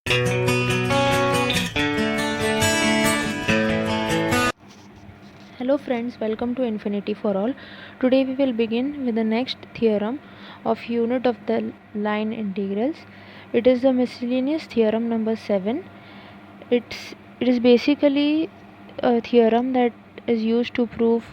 Hello friends, welcome to Infinity for All. Today we will begin with the next theorem of unit of the line integrals. It is the miscellaneous theorem number 7. It is basically a theorem that is used to prove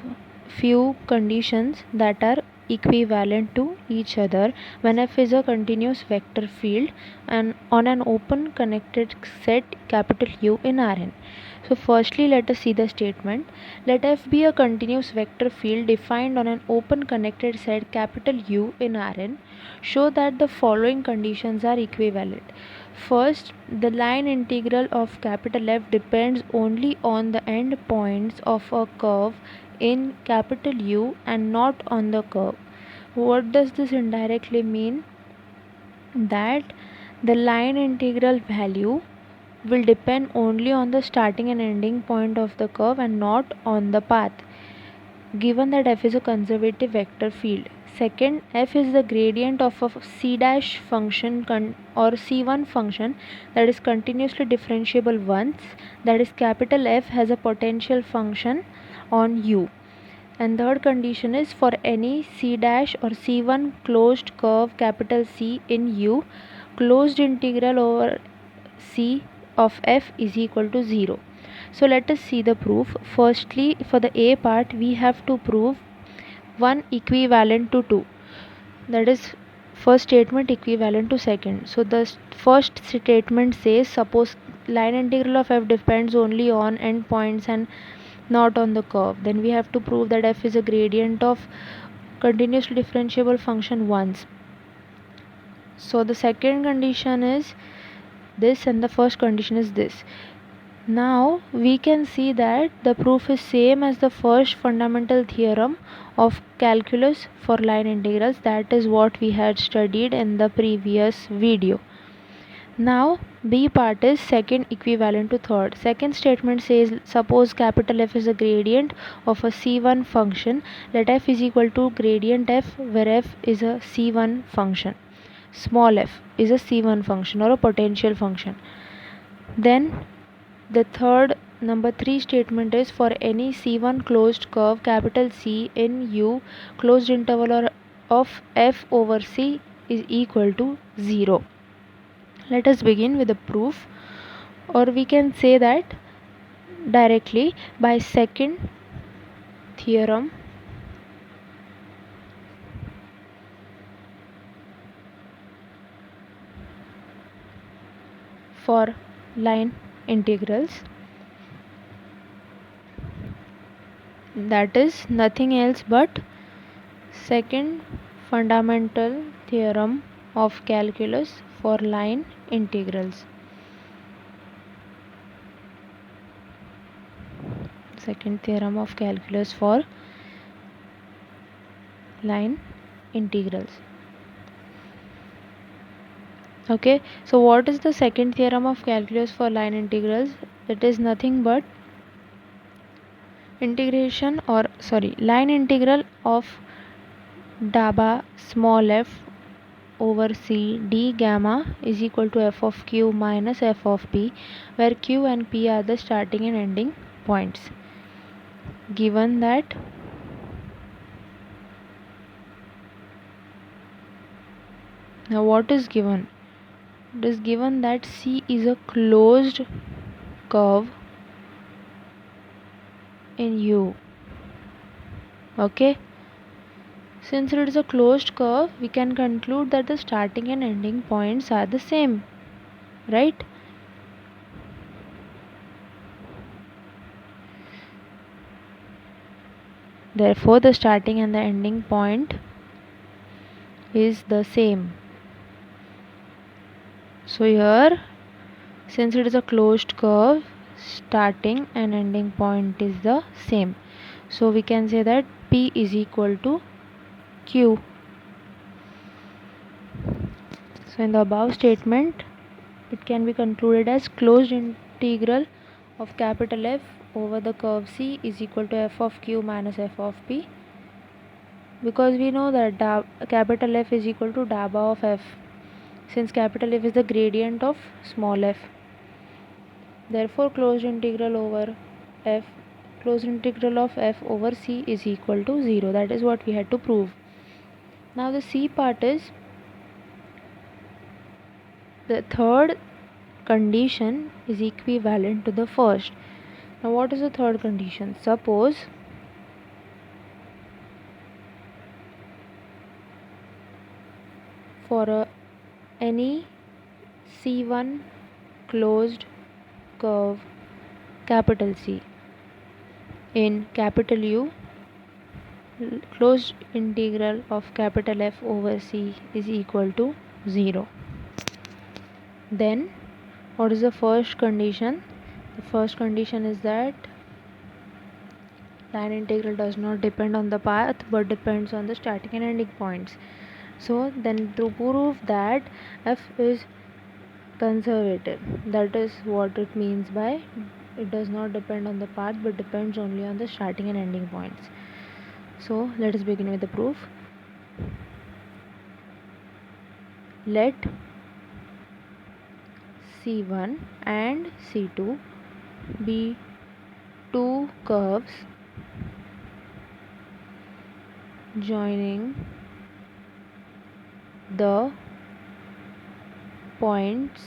few conditions that are equivalent to each other when f is a continuous vector field and on an open connected set capital U in Rn. So firstly let us see the statement. Let f be a continuous vector field defined on an open connected set capital U in Rn. Show that the following conditions are equivalent. First, the line integral of capital F depends only on the end points of a curve in capital U and not on the curve. What does this indirectly mean? That the line integral value will depend only on the starting and ending point of the curve and not on the path, given that f is a conservative vector field. Second, f is the gradient of a c dash function or c1 function that is continuously differentiable once, that is capital F has a potential function on u. And third condition is for any c dash or c1 closed curve capital C in u, closed integral over c of f is equal to 0. So let us see the proof. Firstly, for the A part, we have to prove 1 equivalent to 2. That is first statement equivalent to second. So the first statement says suppose line integral of f depends only on endpoints and not on the curve. Then we have to prove that f is a gradient of continuously differentiable function once. So the second condition is this and the first condition is this. Now we can see that the proof is same as the first fundamental theorem of calculus for line integrals. That is what we had studied in the previous video. Now B part is second equivalent to third. Second statement says suppose capital F is a gradient of a C1 function. Let f is equal to gradient f, where f is a C1 function. Small f is a C1 function or a potential function. Then the third number 3 statement is for any C1 closed curve capital C in U, closed interval of f over C is equal to 0. Let us begin with the proof, or we can say that directly by second theorem for line integrals. That is nothing else but second fundamental theorem of calculus for line integrals. Second theorem of calculus for line integrals. Okay, so what is the second theorem of calculus for line integrals? It is nothing but line integral of dabba small f over c d gamma is equal to f of q minus f of p, where q and p are the starting and ending points. Given that now what is given? It is given that C is a closed curve in U. Okay, since it is a closed curve, we can conclude that the starting and ending points are the same, right? Therefore the starting and the ending point is the same. So here, since it is a closed curve, starting and ending point is the same. So we can say that P is equal to Q. So in the above statement, it can be concluded as closed integral of capital F over the curve C is equal to f of q minus f of p, because we know that capital F is equal to dabba of f. since capital F is the gradient of small f. Therefore closed integral of f over c is equal to 0. That is what we had to prove. Now the c part is the third condition is equivalent to the first. Now what is the third condition? Suppose for any C1 closed curve capital C in capital U, closed integral of capital F over C is equal to 0. Then what is the first condition? The first condition is that line integral does not depend on the path but depends on the starting and ending points. So then to prove that f is conservative, that is what it means by it does not depend on the path but depends only on the starting and ending points. So let us begin with the proof. Let C1 and C2 be two curves joining the points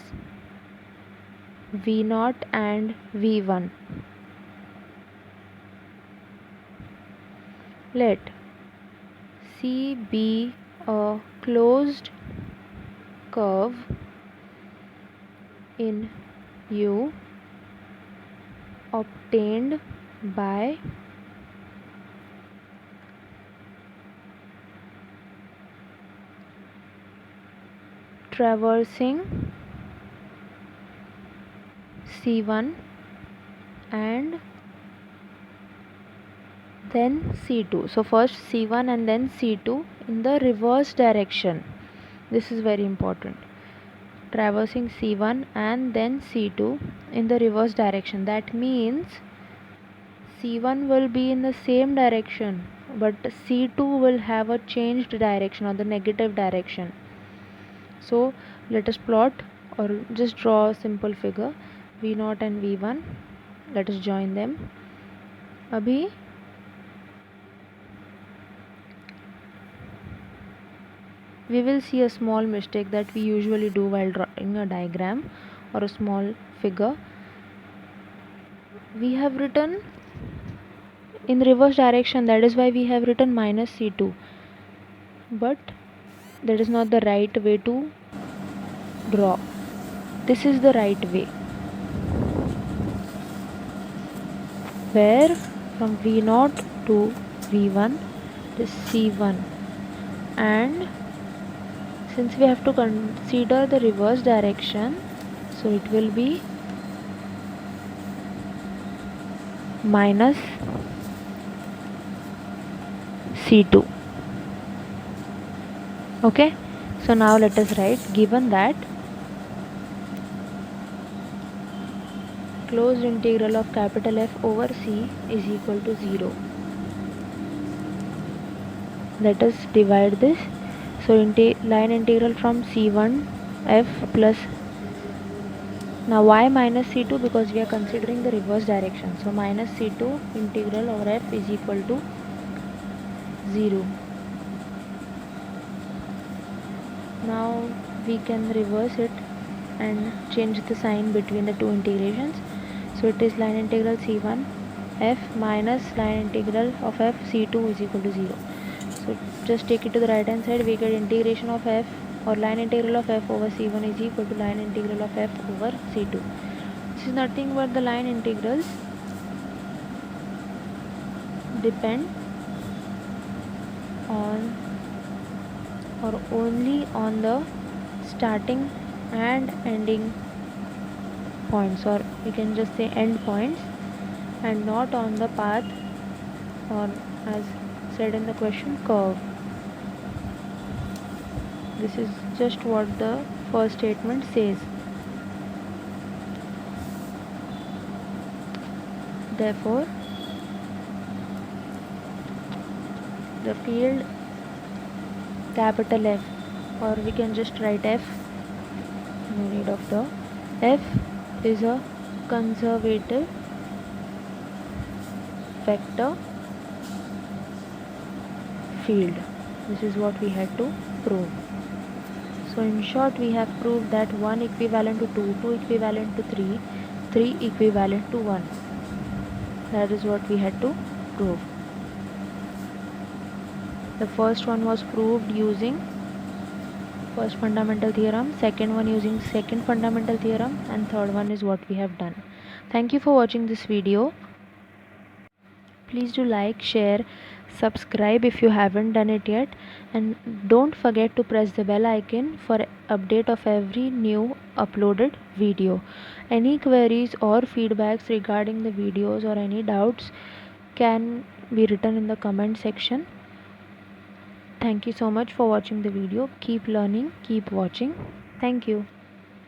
V0 and V1. Let C be a closed curve in U obtained by traversing C1 and then C2. So first C1 and then C2 in the reverse direction. This is very important. Traversing C1 and then C2 in the reverse direction. That means C1 will be in the same direction but C2 will have a changed direction or the negative direction. So let us plot or just draw a simple figure. V0 and V1, let us join them. Abhi we will see a small mistake that we usually do while drawing a diagram or a small figure. We have written in reverse direction, that is why we have written minus C2, but that is not the right way to draw. This is the right way, where from V0 to V1 is C1, and since we have to consider the reverse direction, so it will be minus C2. Okay, so now let us write, given that closed integral of capital F over C is equal to 0. Let us divide this. So line integral from C1 F plus, now why minus C2? Because we are considering the reverse direction. So minus C2 integral over F is equal to 0. Now we can reverse it and change the sign between the two integrations. So it is line integral C1 F minus line integral of F C2 is equal to 0. So just take it to the right hand side, we get integration of F or line integral of F over C1 is equal to line integral of F over C2. This is nothing but the line integrals depend on or only on the starting and ending points, or you can just say end points, and not on the path or, as said in the question, curve. This is just what the first statement says. Therefore the field capital F, or we can just write F, no need of the. F is a conservative vector field. This is what we had to prove. So in short, we have proved that 1 equivalent to 2, 2 equivalent to 3, 3 equivalent to 1. That is what we had to prove. The first one was proved using first fundamental theorem, second one using second fundamental theorem, and third one is what we have done. Thank you for watching this video. Please do like, share, subscribe if you haven't done it yet, and don't forget to press the bell icon for update of every new uploaded video. Any queries or feedbacks regarding the videos or any doubts can be written in the comment section. Thank you so much for watching the video. Keep learning, keep watching. Thank you.